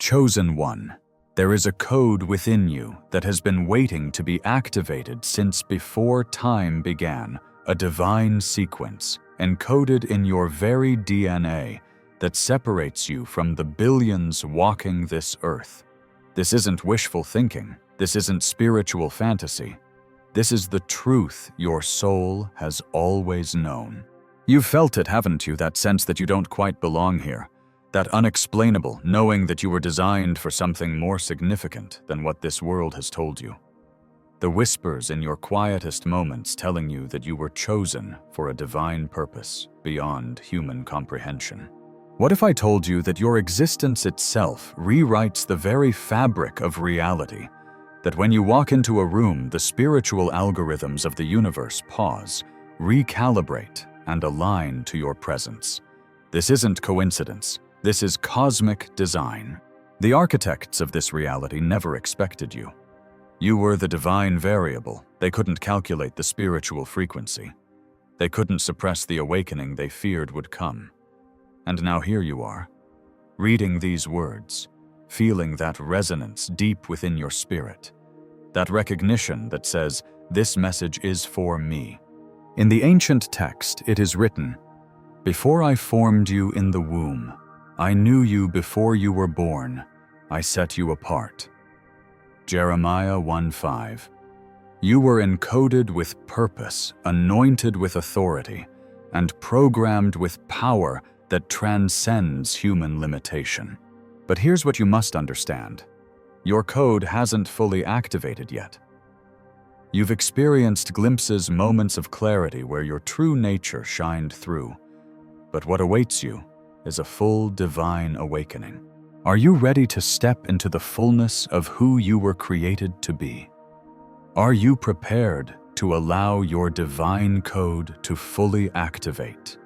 Chosen one, there is a code within you that has been waiting to be activated since before time began, a divine sequence encoded in your very DNA that separates you from the billions walking this earth. This isn't wishful thinking. This isn't spiritual fantasy. This is the truth your soul has always known. You've felt it, haven't you, that sense that you don't quite belong here? That unexplainable knowing that you were designed for something more significant than what this world has told you. The whispers in your quietest moments telling you that you were chosen for a divine purpose beyond human comprehension. What if I told you that your existence itself rewrites the very fabric of reality? That when you walk into a room, the spiritual algorithms of the universe pause, recalibrate, and align to your presence. This isn't coincidence. This is cosmic design. The architects of this reality never expected you. You were the divine variable. They couldn't calculate the spiritual frequency. They couldn't suppress the awakening they feared would come. And now here you are, reading these words, feeling that resonance deep within your spirit, that recognition that says, "This message is for me." In the ancient text, it is written, "Before I formed you in the womb, I knew you before you were born. I set you apart." Jeremiah 1:5. You were encoded with purpose, anointed with authority, and programmed with power that transcends human limitation. But here's what you must understand. Your code hasn't fully activated yet. You've experienced glimpses, moments of clarity where your true nature shined through. But what awaits you is a full divine awakening. Are you ready to step into the fullness of who you were created to be? Are you prepared to allow your divine code to fully activate?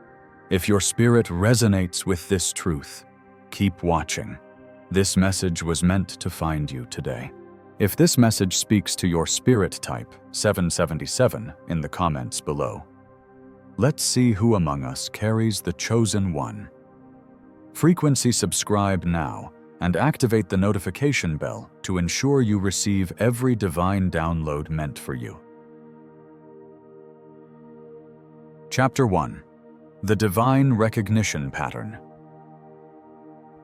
If your spirit resonates with this truth, keep watching. This message was meant to find you today. If this message speaks to your spirit, type 777 in the comments below. Let's see who among us carries the chosen one. Frequency subscribe now and activate the notification bell to ensure you receive every divine download meant for you. Chapter 1. The Divine Recognition Pattern.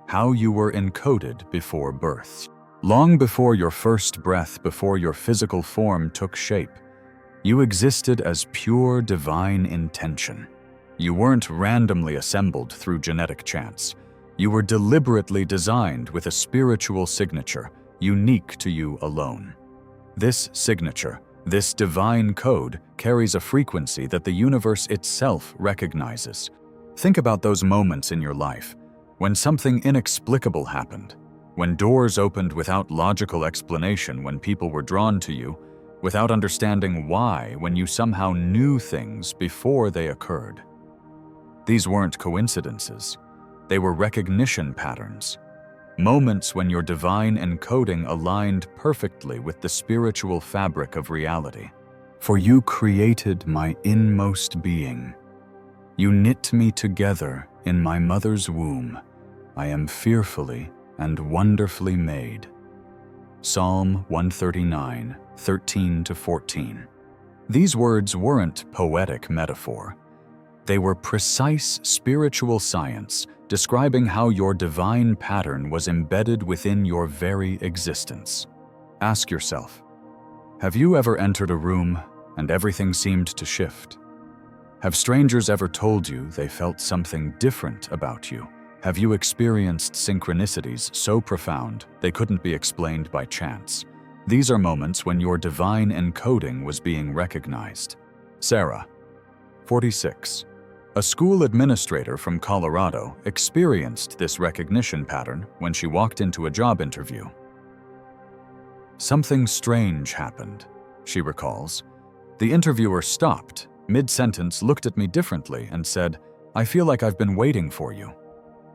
How you were encoded before birth. Long before your first breath, before your physical form took shape, you existed as pure divine intention. You weren't randomly assembled through genetic chance. You were deliberately designed with a spiritual signature, unique to you alone. This signature, this divine code, carries a frequency that the universe itself recognizes. Think about those moments in your life when something inexplicable happened, when doors opened without logical explanation, when people were drawn to you without understanding why, when you somehow knew things before they occurred. These weren't coincidences. They were recognition patterns, moments when your divine encoding aligned perfectly with the spiritual fabric of reality. For you created my inmost being. You knit me together in my mother's womb. I am fearfully and wonderfully made. Psalm 139, 13-14. These words weren't poetic metaphor. They were precise spiritual science describing how your divine pattern was embedded within your very existence. Ask yourself, have you ever entered a room and everything seemed to shift? Have strangers ever told you they felt something different about you? Have you experienced synchronicities so profound they couldn't be explained by chance? These are moments when your divine encoding was being recognized. Sarah, 46. A school administrator from Colorado experienced this recognition pattern when she walked into a job interview. Something strange happened, she recalls. The interviewer stopped, mid-sentence, looked at me differently and said, "I feel like I've been waiting for you."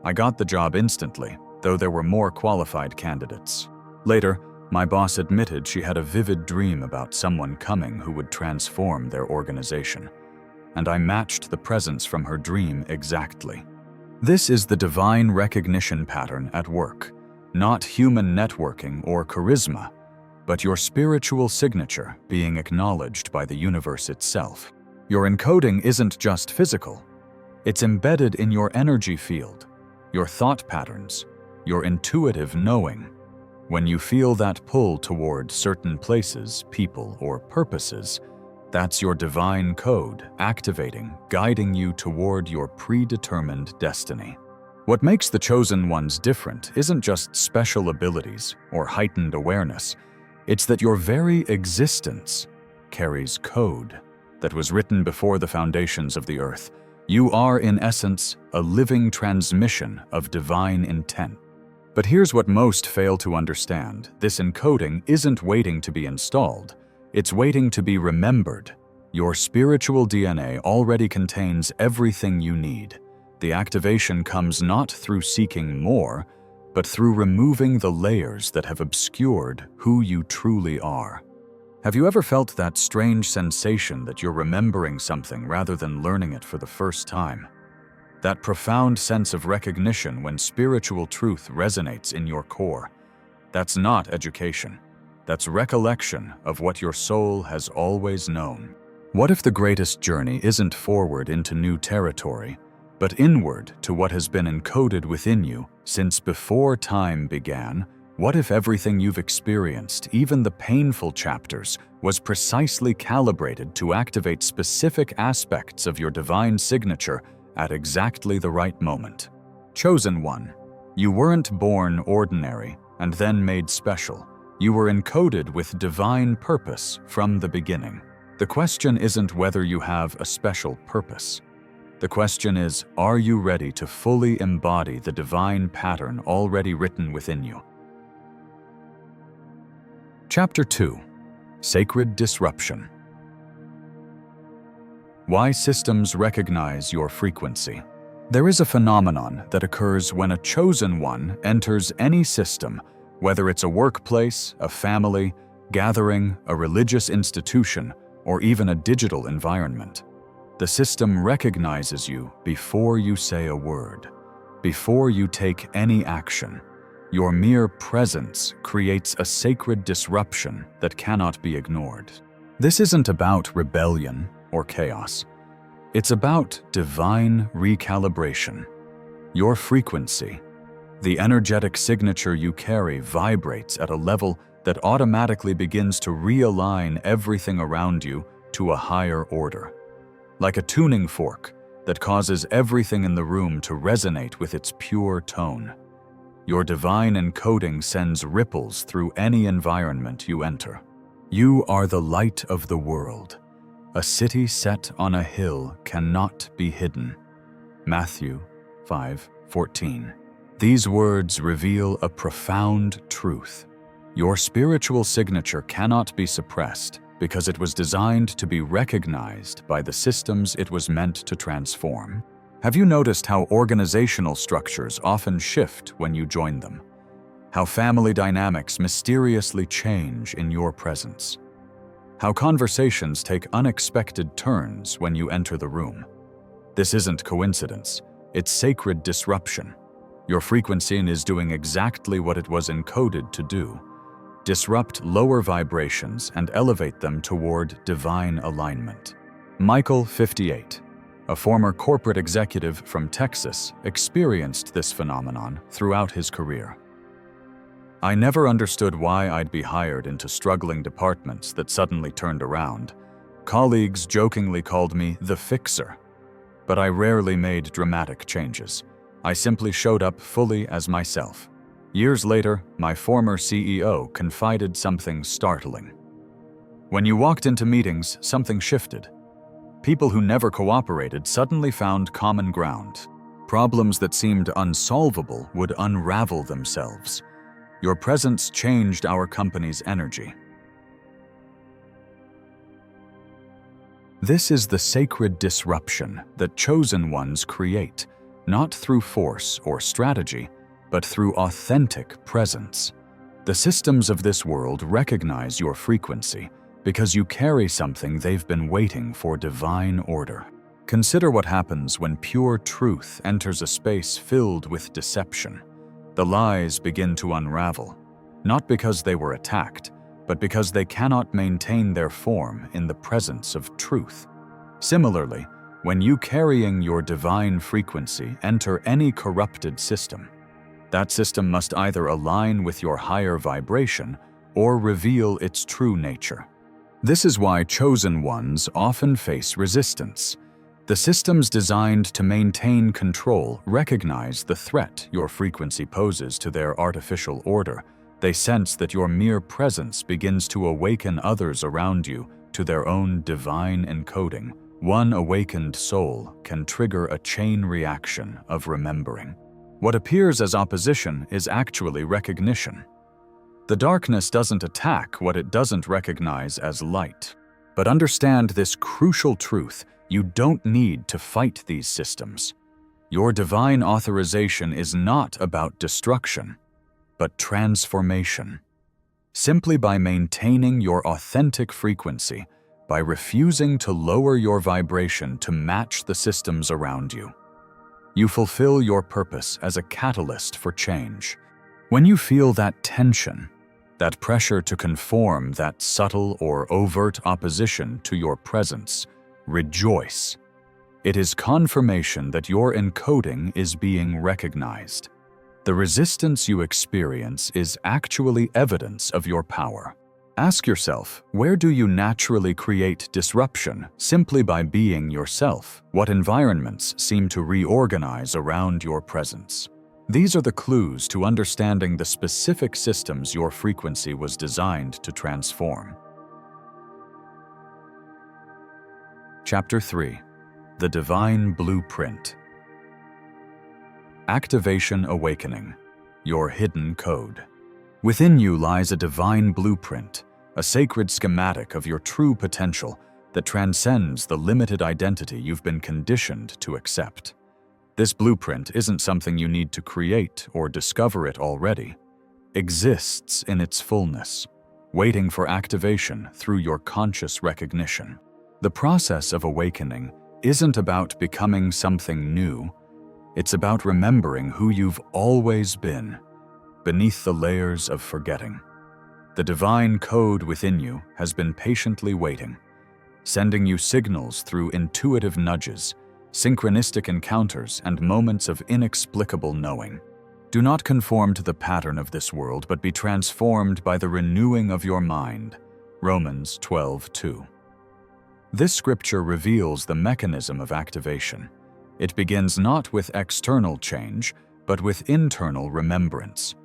I got the job instantly, though there were more qualified candidates. Later, my boss admitted she had a vivid dream about someone coming who would transform their organization. And I matched the presence from her dream exactly. This is the divine recognition pattern at work. not human networking or charisma, but your spiritual signature being acknowledged by the universe itself. Your encoding isn't just physical. It's embedded in your energy field, your thought patterns, your intuitive knowing. When you feel that pull toward certain places, people, or purposes, that's your divine code activating, guiding you toward your predetermined destiny. What makes the chosen ones different isn't just special abilities or heightened awareness. It's that your very existence carries code that was written before the foundations of the earth. You are, in essence, a living transmission of divine intent. But here's what most fail to understand. This encoding isn't waiting to be installed. It's waiting to be remembered. Your spiritual DNA already contains everything you need. The activation comes not through seeking more, but through removing the layers that have obscured who you truly are. Have you ever felt that strange sensation that you're remembering something rather than learning it for the first time? That profound sense of recognition when spiritual truth resonates in your core. That's not education. That's recollection of what your soul has always known. What if the greatest journey isn't forward into new territory, but inward to what has been encoded within you since before time began? What if everything you've experienced, even the painful chapters, was precisely calibrated to activate specific aspects of your divine signature at exactly the right moment? Chosen one, you weren't born ordinary and then made special. You were encoded with divine purpose from the beginning. The question isn't whether you have a special purpose. The question is, are you ready to fully embody the divine pattern already written within you? Chapter 2. Sacred Disruption. Why systems recognize your frequency. There is a phenomenon that occurs when a chosen one enters any system, whether it's a workplace, a family, gathering, a religious institution, or even a digital environment. The system recognizes you before you say a word, before you take any action. Your mere presence creates a sacred disruption that cannot be ignored. This isn't about rebellion or chaos. It's about divine recalibration. Your frequency, the energetic signature you carry, vibrates at a level that automatically begins to realign everything around you to a higher order. Like a tuning fork that causes everything in the room to resonate with its pure tone. Your divine encoding sends ripples through any environment you enter. You are the light of the world. A city set on a hill cannot be hidden. Matthew 5:14. These words reveal a profound truth. Your spiritual signature cannot be suppressed because it was designed to be recognized by the systems it was meant to transform. Have you noticed how organizational structures often shift when you join them? How family dynamics mysteriously change in your presence? How conversations take unexpected turns when you enter the room? This isn't coincidence, it's sacred disruption. Your frequency is doing exactly what it was encoded to do. Disrupt lower vibrations and elevate them toward divine alignment. Michael, 58, a former corporate executive from Texas, experienced this phenomenon throughout his career. I never understood why I'd be hired into struggling departments that suddenly turned around. Colleagues jokingly called me the fixer, but I rarely made dramatic changes. I simply showed up fully as myself. Years later, my former CEO confided something startling. When you walked into meetings, something shifted. People who never cooperated suddenly found common ground. Problems that seemed unsolvable would unravel themselves. Your presence changed our company's energy. This is the sacred disruption that chosen ones create, not through force or strategy, but through authentic presence. The systems of this world recognize your frequency because you carry something they've been waiting for: divine order. Consider what happens when pure truth enters a space filled with deception. The lies begin to unravel, not because they were attacked, but because they cannot maintain their form in the presence of truth. Similarly, when you carrying your divine frequency enter any corrupted system, that system must either align with your higher vibration or reveal its true nature. This is why chosen ones often face resistance. The systems designed to maintain control recognize the threat your frequency poses to their artificial order. They sense that your mere presence begins to awaken others around you to their own divine encoding. One awakened soul can trigger a chain reaction of remembering. What appears as opposition is actually recognition. The darkness doesn't attack what it doesn't recognize as light. But understand this crucial truth: you don't need to fight these systems. Your divine authorization is not about destruction, but transformation. Simply by maintaining your authentic frequency, by refusing to lower your vibration to match the systems around you, you fulfill your purpose as a catalyst for change. When you feel that tension, that pressure to conform, that subtle or overt opposition to your presence, rejoice. It is confirmation that your encoding is being recognized. The resistance you experience is actually evidence of your power. Ask yourself, where do you naturally create disruption simply by being yourself? What environments seem to reorganize around your presence? These are the clues to understanding the specific systems your frequency was designed to transform. Chapter 3. The Divine Blueprint. Activation Awakening, your hidden code. Within you lies a divine blueprint, a sacred schematic of your true potential that transcends the limited identity you've been conditioned to accept. This blueprint isn't something you need to create or discover. It already exists in its fullness, waiting for activation through your conscious recognition. The process of awakening isn't about becoming something new. It's about remembering who you've always been, beneath the layers of forgetting. The divine code within you has been patiently waiting, sending you signals through intuitive nudges, synchronistic encounters, and moments of inexplicable knowing. Do not conform to the pattern of this world, but be transformed by the renewing of your mind. Romans 12:2. This scripture reveals the mechanism of activation. It begins not with external change, but with internal remembrance.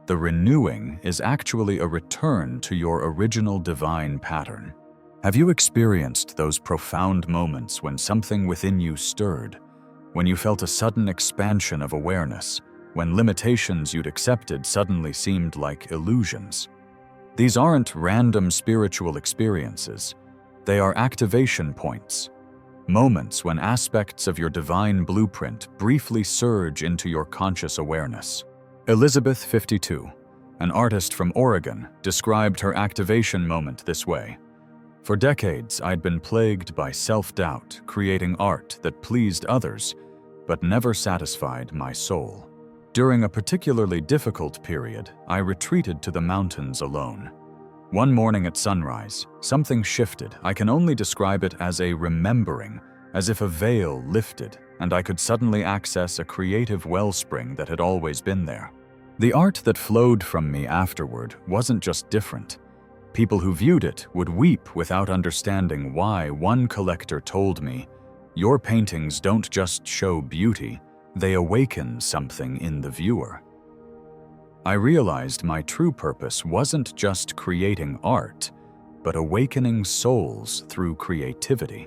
The renewing is actually a return to your original divine pattern. Have you experienced those profound moments when something within you stirred, when you felt a sudden expansion of awareness, when limitations you'd accepted suddenly seemed like illusions? These aren't random spiritual experiences. They are activation points, moments when aspects of your divine blueprint briefly surge into your conscious awareness. Elizabeth, 52, an artist from Oregon, described her activation moment this way. For decades, I'd been plagued by self-doubt, creating art that pleased others, but never satisfied my soul. During a particularly difficult period, I retreated to the mountains alone. One morning at sunrise, something shifted. I can only describe it as a remembering, as if a veil lifted, and I could suddenly access a creative wellspring that had always been there. The art that flowed from me afterward wasn't just different. People who viewed it would weep without understanding why. One collector told me, "Your paintings don't just show beauty, they awaken something in the viewer." I realized my true purpose wasn't just creating art, but awakening souls through creativity.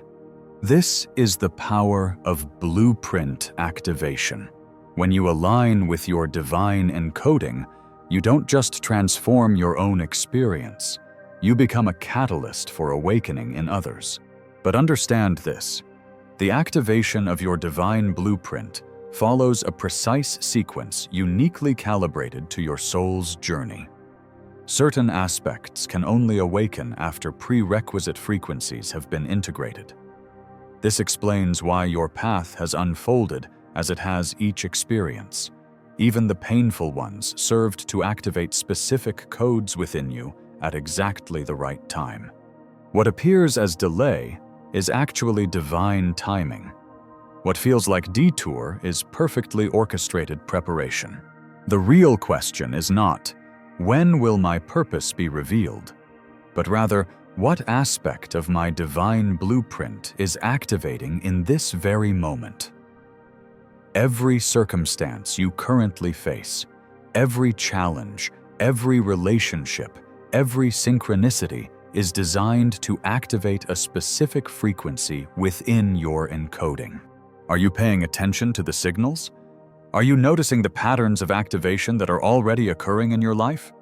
This is the power of blueprint activation. When you align with your divine encoding, you don't just transform your own experience, you become a catalyst for awakening in others. But understand this: the activation of your divine blueprint follows a precise sequence uniquely calibrated to your soul's journey. Certain aspects can only awaken after prerequisite frequencies have been integrated. This explains why your path has unfolded as it has each experience. Even the painful ones served to activate specific codes within you at exactly the right time. What appears as delay is actually divine timing. What feels like detour is perfectly orchestrated preparation. The real question is not, when will my purpose be revealed? But rather, what aspect of my divine blueprint is activating in this very moment? Every circumstance you currently face, every challenge, every relationship, every synchronicity is designed to activate a specific frequency within your encoding. Are you paying attention to the signals? Are you noticing the patterns of activation that are already occurring in your life?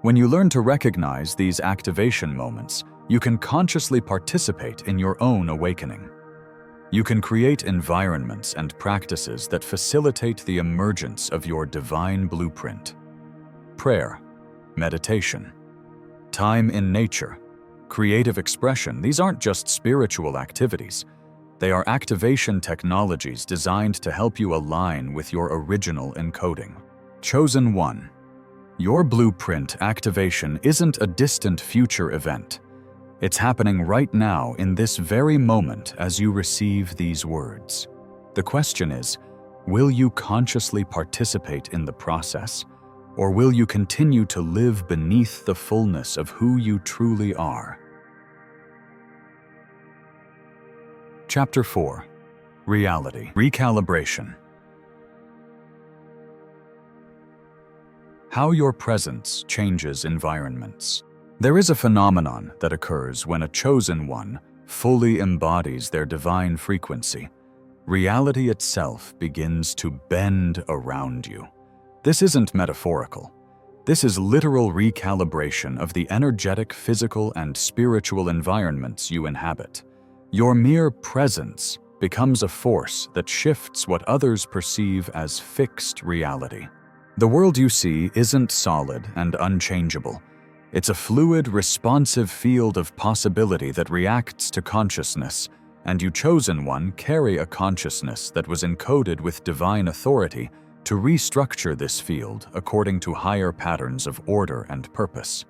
When you learn to recognize these activation moments, you can consciously participate in your own awakening. You can create environments and practices that facilitate the emergence of your divine blueprint. Prayer, meditation, time in nature, creative expression, these aren't just spiritual activities. They are activation technologies designed to help you align with your original encoding. Chosen one. Your blueprint activation isn't a distant future event. It's happening right now in this very moment as you receive these words. The question is, will you consciously participate in the process, or will you continue to live beneath the fullness of who you truly are? Chapter 4. Reality. Recalibration. How your presence changes environments. There is a phenomenon that occurs when a chosen one fully embodies their divine frequency. Reality itself begins to bend around you. This isn't metaphorical. This is literal recalibration of the energetic, physical, and spiritual environments you inhabit. Your mere presence becomes a force that shifts what others perceive as fixed reality. The world you see isn't solid and unchangeable. It's a fluid, responsive field of possibility that reacts to consciousness, and you chosen one carry a consciousness that was encoded with divine authority to restructure this field according to higher patterns of order and purpose.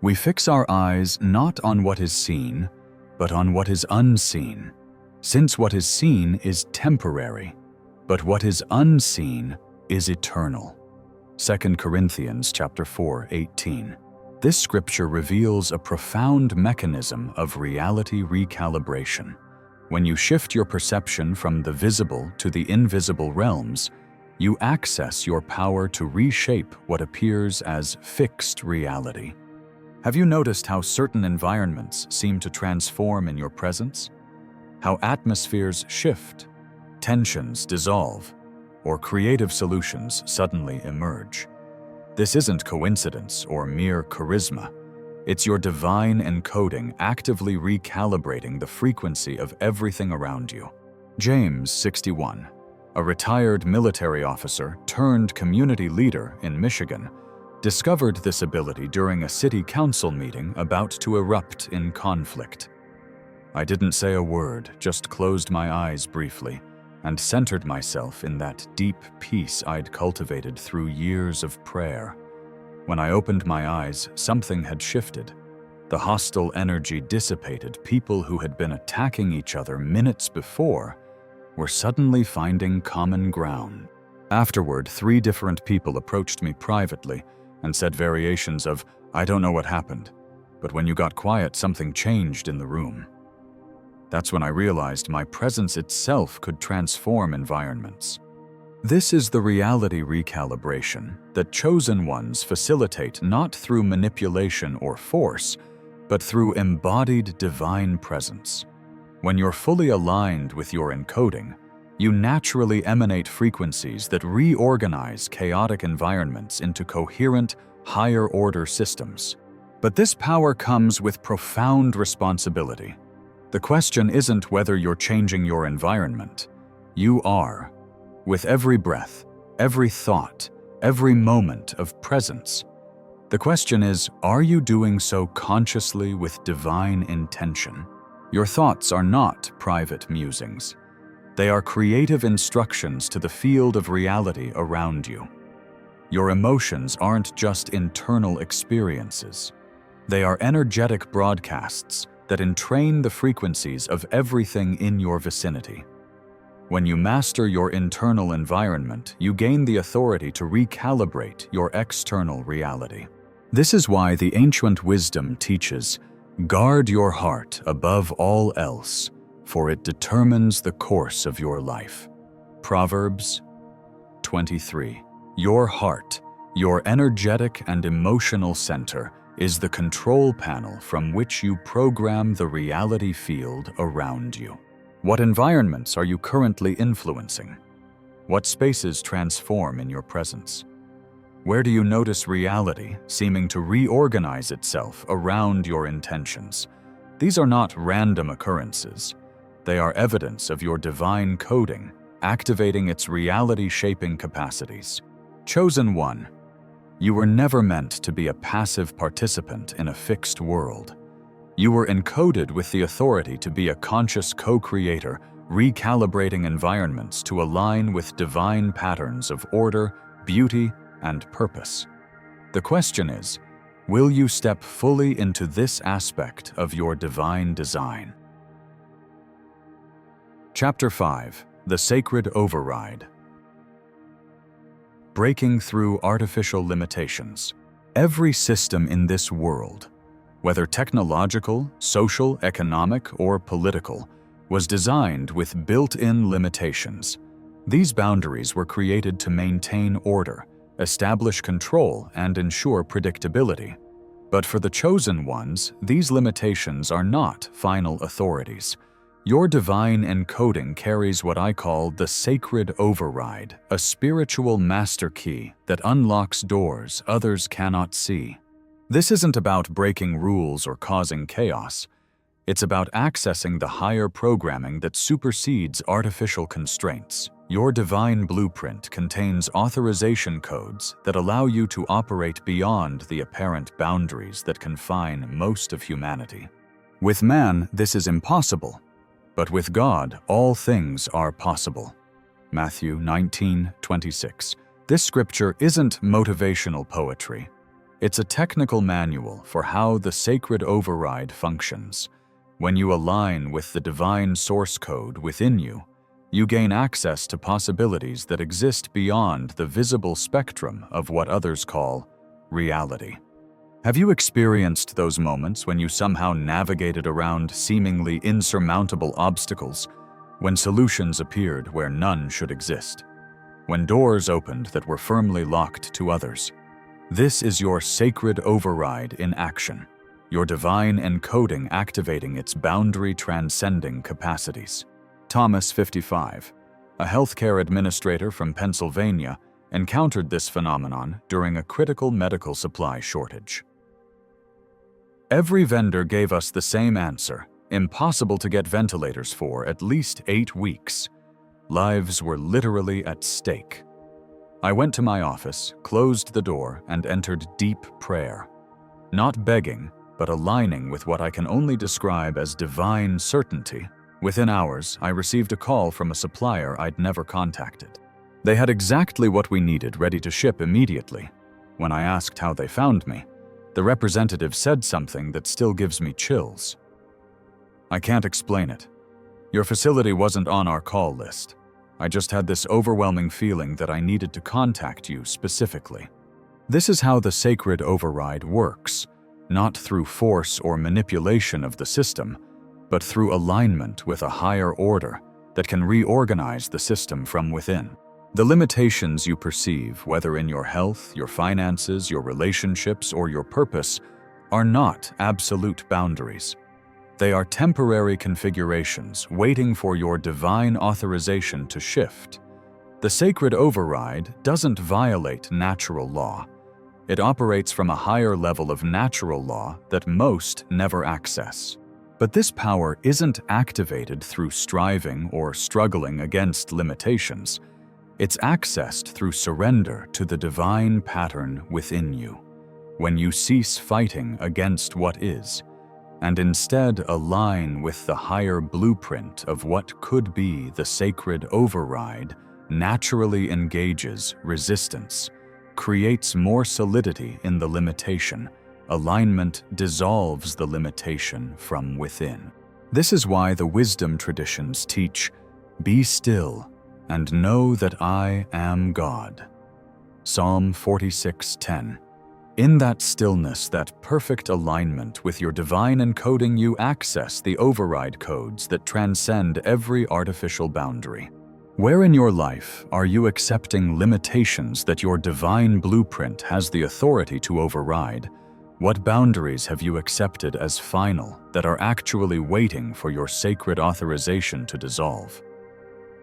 We fix our eyes not on what is seen, but on what is unseen, since what is seen is temporary, but what is unseen is eternal. 2 Corinthians chapter 4:18. This scripture reveals a profound mechanism of reality recalibration. When you shift your perception from the visible to the invisible realms, you access your power to reshape what appears as fixed reality. Have you noticed how certain environments seem to transform in your presence? How atmospheres shift, tensions dissolve, or creative solutions suddenly emerge? This isn't coincidence or mere charisma. It's your divine encoding actively recalibrating the frequency of everything around you. James, 61, a retired military officer turned community leader in Michigan, discovered this ability during a city council meeting about to erupt in conflict. I didn't say a word, just closed my eyes briefly and centered myself in that deep peace I'd cultivated through years of prayer. When I opened my eyes, something had shifted. The hostile energy dissipated. People who had been attacking each other minutes before were suddenly finding common ground. Afterward, 3 different people approached me privately and said variations of, "I don't know what happened, but when you got quiet, something changed in the room." That's when I realized my presence itself could transform environments. This is the reality recalibration that chosen ones facilitate not through manipulation or force, but through embodied divine presence. When you're fully aligned with your encoding, you naturally emanate frequencies that reorganize chaotic environments into coherent, higher-order systems. But this power comes with profound responsibility. The question isn't whether you're changing your environment. You are. With every breath, every thought, every moment of presence. The question is, are you doing so consciously with divine intention? Your thoughts are not private musings. They are creative instructions to the field of reality around you. Your emotions aren't just internal experiences. They are energetic broadcasts that entrain the frequencies of everything in your vicinity. When you master your internal environment, you gain the authority to recalibrate your external reality. This is why the ancient wisdom teaches, "Guard your heart above all else, for it determines the course of your life." Proverbs 23. Your heart, your energetic and emotional center, is the control panel from which you program the reality field around you. What environments are you currently influencing? What spaces transform in your presence? Where do you notice reality seeming to reorganize itself around your intentions? These are not random occurrences. They are evidence of your divine coding, activating its reality-shaping capacities. Chosen one, you were never meant to be a passive participant in a fixed world. You were encoded with the authority to be a conscious co-creator, recalibrating environments to align with divine patterns of order, beauty, and purpose. The question is, will you step fully into this aspect of your divine design? Chapter 5. The Sacred Override. Breaking through artificial limitations. Every system in this world, whether technological, social, economic, or political, was designed with built-in limitations. These boundaries were created to maintain order, establish control, and ensure predictability. But for the chosen ones, these limitations are not final authorities. Your divine encoding carries what I call the sacred override, a spiritual master key that unlocks doors others cannot see. This isn't about breaking rules or causing chaos. It's about accessing the higher programming that supersedes artificial constraints. Your divine blueprint contains authorization codes that allow you to operate beyond the apparent boundaries that confine most of humanity. With man, this is impossible. But with God, all things are possible. Matthew 19:26. This scripture isn't motivational poetry. It's a technical manual for how the sacred override functions. When you align with the divine source code within you, you gain access to possibilities that exist beyond the visible spectrum of what others call reality. Have you experienced those moments when you somehow navigated around seemingly insurmountable obstacles, when solutions appeared where none should exist, when doors opened that were firmly locked to others? This is your sacred override in action, your divine encoding activating its boundary-transcending capacities. Thomas, 55, a healthcare administrator from Pennsylvania, encountered this phenomenon during a critical medical supply shortage. Every vendor gave us the same answer: impossible to get ventilators for at least 8 weeks. Lives were literally at stake. I went to my office, closed the door, and entered deep prayer. Not begging, but aligning with what I can only describe as divine certainty. Within hours, I received a call from a supplier I'd never contacted. They had exactly what we needed ready to ship immediately. When I asked how they found me, the representative said something that still gives me chills. "I can't explain it. Your facility wasn't on our call list. I just had this overwhelming feeling that I needed to contact you specifically." This is how the sacred override works, not through force or manipulation of the system, but through alignment with a higher order that can reorganize the system from within. The limitations you perceive, whether in your health, your finances, your relationships, or your purpose, are not absolute boundaries. They are temporary configurations waiting for your divine authorization to shift. The sacred override doesn't violate natural law. It operates from a higher level of natural law that most never access. But this power isn't activated through striving or struggling against limitations. It's accessed through surrender to the divine pattern within you. When you cease fighting against what is, and instead align with the higher blueprint of what could be, the sacred override naturally engages resistance, creates more solidity in the limitation. Alignment dissolves the limitation from within. This is why the wisdom traditions teach, "Be still and know that I am God." Psalm 46:10. In that stillness, that perfect alignment with your divine encoding, you access the override codes that transcend every artificial boundary. Where in your life are you accepting limitations that your divine blueprint has the authority to override? What boundaries have you accepted as final that are actually waiting for your sacred authorization to dissolve?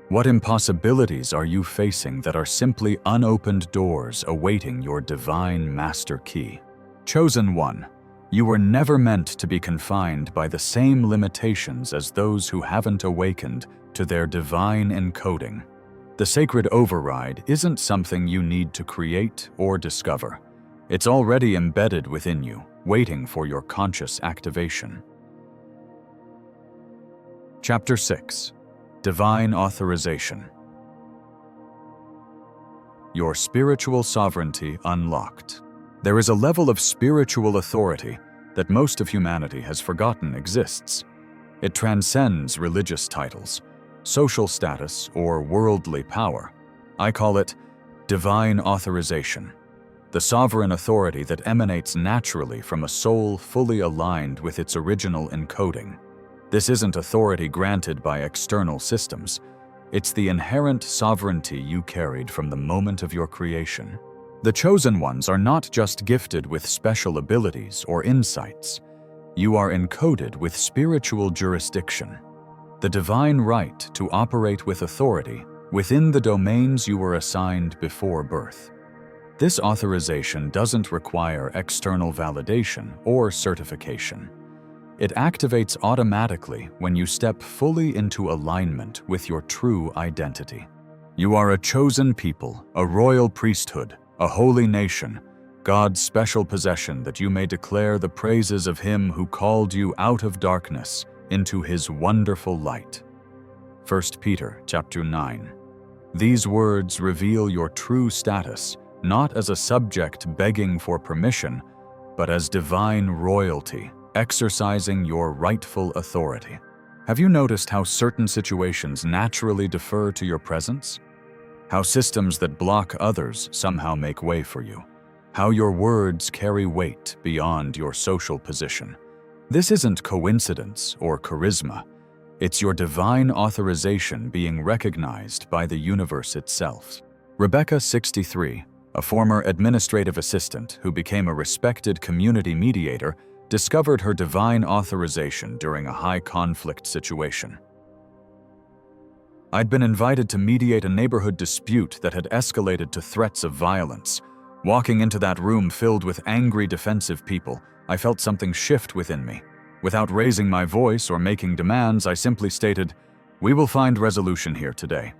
What impossibilities are you facing that are simply unopened doors awaiting your divine master key? Chosen one, you were never meant to be confined by the same limitations as those who haven't awakened to their divine encoding. The sacred override isn't something you need to create or discover. It's already embedded within you, waiting for your conscious activation. Chapter 6. Divine Authorization. Your spiritual sovereignty unlocked. There is a level of spiritual authority that most of humanity has forgotten exists. It transcends religious titles, social status, or worldly power. I call it divine authorization, the sovereign authority that emanates naturally from a soul fully aligned with its original encoding. This isn't authority granted by external systems. It's the inherent sovereignty you carried from the moment of your creation. The chosen ones are not just gifted with special abilities or insights. You are encoded with spiritual jurisdiction, the divine right to operate with authority within the domains you were assigned before birth. This authorization doesn't require external validation or certification. It activates automatically when you step fully into alignment with your true identity. You are a chosen people, a royal priesthood, a holy nation, God's special possession, that you may declare the praises of Him who called you out of darkness into His wonderful light. 1 Peter chapter 9. These words reveal your true status, not as a subject begging for permission, but as divine royalty, exercising your rightful authority. Have you noticed how certain situations naturally defer to your presence? How systems that block others somehow make way for you? How your words carry weight beyond your social position? This isn't coincidence or charisma. It's your divine authorization being recognized by the universe itself. Rebecca, 63, a former administrative assistant who became a respected community mediator, discovered her divine authorization during a high-conflict situation. I'd been invited to mediate a neighborhood dispute that had escalated to threats of violence. Walking into that room filled with angry, defensive people, I felt something shift within me. Without raising my voice or making demands, I simply stated, "We will find resolution here today."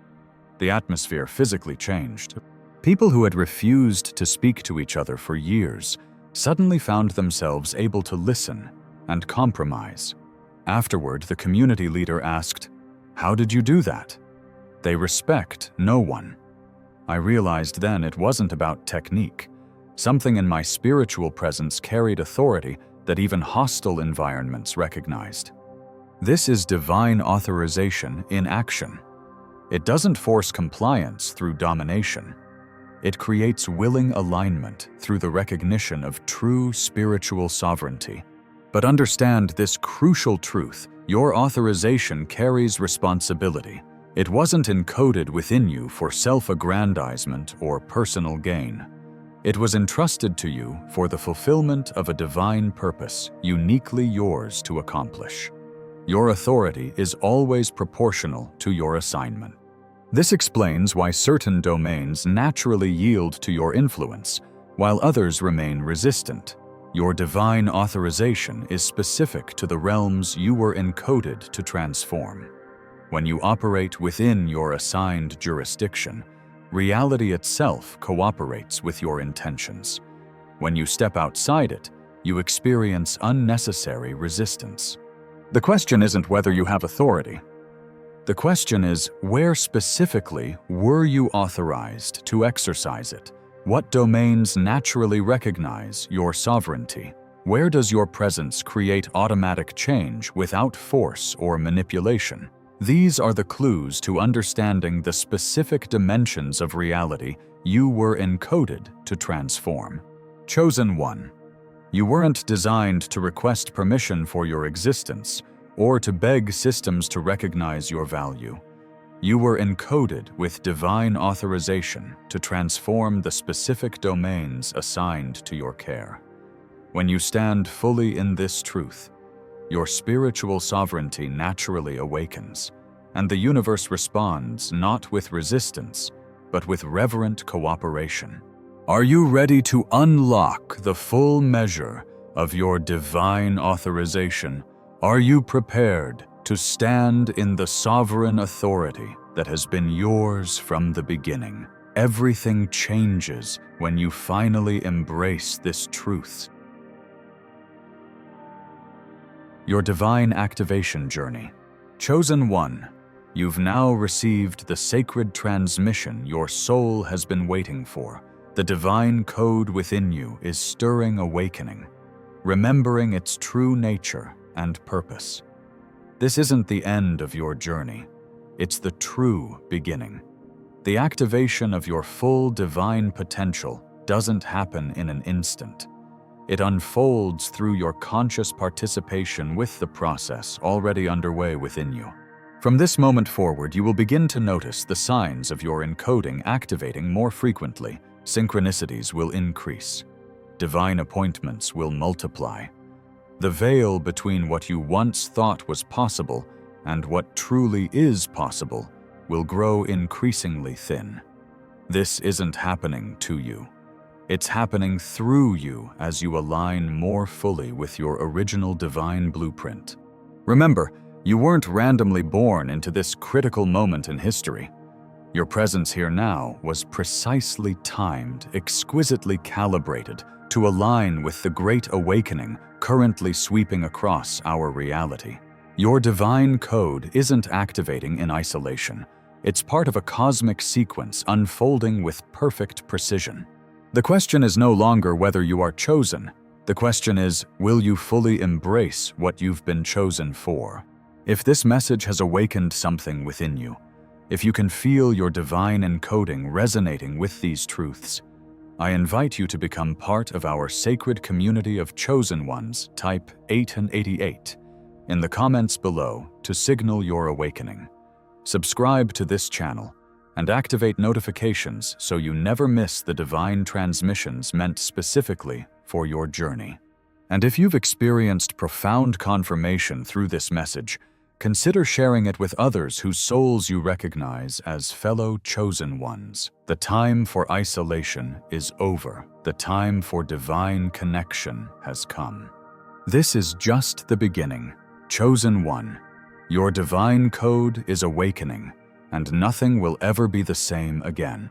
The atmosphere physically changed. People who had refused to speak to each other for years suddenly found themselves able to listen and compromise. Afterward, the community leader asked, "How did you do that?" They respect no one. I realized then it wasn't about technique. Something in my spiritual presence carried authority that even hostile environments recognized. This is divine authorization in action. It doesn't force compliance through domination. It creates willing alignment through the recognition of true spiritual sovereignty. But understand this crucial truth: your authorization carries responsibility. It wasn't encoded within you for self-aggrandizement or personal gain. It was entrusted to you for the fulfillment of a divine purpose uniquely yours to accomplish. Your authority is always proportional to your assignment. This explains why certain domains naturally yield to your influence, while others remain resistant. Your divine authorization is specific to the realms you were encoded to transform. When you operate within your assigned jurisdiction, reality itself cooperates with your intentions. When you step outside it, you experience unnecessary resistance. The question isn't whether you have authority. The question is, where specifically were you authorized to exercise it? What domains naturally recognize your sovereignty? Where does your presence create automatic change without force or manipulation? These are the clues to understanding the specific dimensions of reality you were encoded to transform. Chosen one. You weren't designed to request permission for your existence or to beg systems to recognize your value. You were encoded with divine authorization to transform the specific domains assigned to your care. When you stand fully in this truth, your spiritual sovereignty naturally awakens, and the universe responds not with resistance, but with reverent cooperation. Are you ready to unlock the full measure of your divine authorization? Are you prepared to stand in the sovereign authority that has been yours from the beginning? Everything changes when you finally embrace this truth. Your divine activation journey. Chosen one, you've now received the sacred transmission your soul has been waiting for. The divine code within you is stirring awakening, remembering its true nature and purpose. This isn't the end of your journey. It's the true beginning. The activation of your full divine potential doesn't happen in an instant. It unfolds through your conscious participation with the process already underway within you. From this moment forward, you will begin to notice the signs of your encoding activating more frequently. Synchronicities will increase. Divine appointments will multiply. The veil between what you once thought was possible and what truly is possible will grow increasingly thin. This isn't happening to you. It's happening through you as you align more fully with your original divine blueprint. Remember, you weren't randomly born into this critical moment in history. Your presence here now was precisely timed, exquisitely calibrated to align with the great awakening currently sweeping across our reality. Your divine code isn't activating in isolation. It's part of a cosmic sequence unfolding with perfect precision. The question is no longer whether you are chosen. The question is, will you fully embrace what you've been chosen for? If this message has awakened something within you, if you can feel your divine encoding resonating with these truths, I invite you to become part of our sacred community of chosen ones. Type 8 and 88 in the comments below to signal your awakening. Subscribe to this channel and activate notifications so you never miss the divine transmissions meant specifically for your journey. And if you've experienced profound confirmation through this message, consider sharing it with others whose souls you recognize as fellow chosen ones. The time for isolation is over. The time for divine connection has come. This is just the beginning. Chosen one, your divine code is awakening, and nothing will ever be the same again.